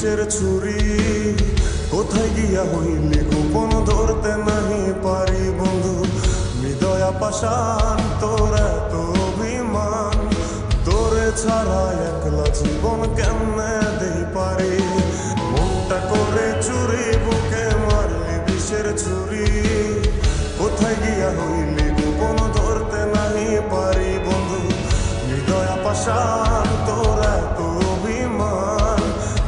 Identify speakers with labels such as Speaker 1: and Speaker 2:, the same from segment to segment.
Speaker 1: বিষের ছুরি কোথায় গিয়া হইলি গোপন ধরতে নাহি পারি বন্ধু হৃদয়া পাষাণ তোর এত অভিমান তোরে ছাড়া একলা জীবন কেমনে দেই পারি মনটা করে চুরি বুকে মারলি বিষের ছুরি কোথায় গিয়া হইলি গোপন ধরতে নাহি পারি বন্ধু হৃদয়া পাষাণ তোর এত অভিমান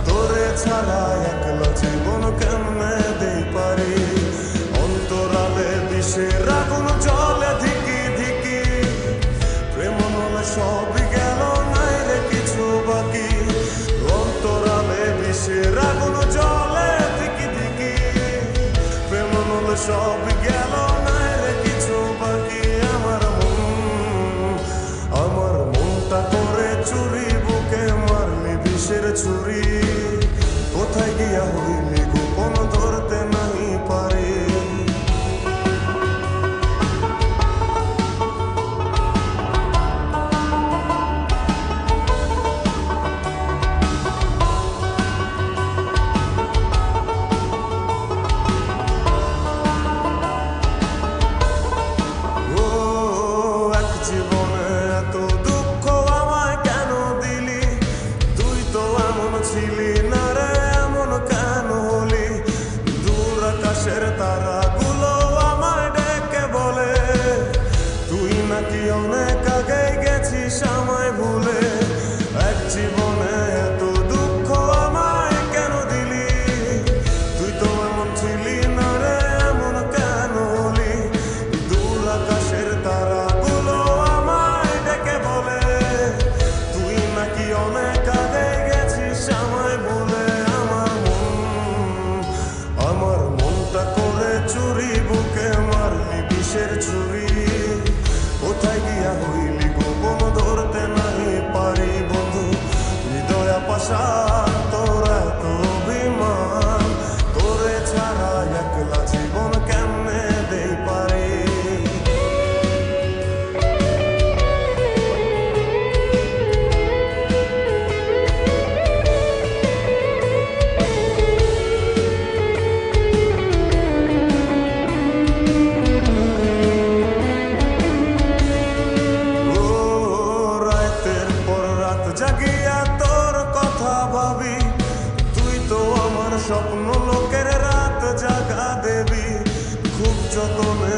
Speaker 1: তোরে ছাড়া একলা জীবন কেমনে দেই পারি অন্তরালে বিষের আগুন জলে ধিকি ধিকি প্রেম নলে সবই গেল নাই রে কিছু বাকি অন্তরালে বিষের আগুন জলে ধিকি ধিকি প্রেম নলে সবই গেল নাই রে কিছু বাকি আমার মনটা করে চুরি বুকে মারলি বিষের ছুরি কোথায় গিয়া হইলি গোপন ধরতে নাহি পারি তারাগুলো আমায় ডেকে বলে তুই নাকি অনেক আগে গেছিস আমায় ভুলে এক জীবনে এত দুঃখ আমায় কেন দিলি তুই তো এমন ছিলি না রে এমন কেন হলি দূর আকাশের তারাগুলো আমায় ডেকে বলে তুই নাকি অনেক আগে গেছিস আমায় ভুলে আমার মনটা করে চুরি বুকে মারলি বিষের ছুরি কোথায় গিয়া হইলি গোপন ধরতে নাহি পারি বন্ধু হৃদয়া পাষাণ তোর এত অভিমান তোরে ছাড়া একলা জীবন কেমনে দেই পারি জাগিয়া তোর কথা ভাবি তুই তো আমার স্বপ্ন লোকের রাত জাগা দেবী খুব যতনে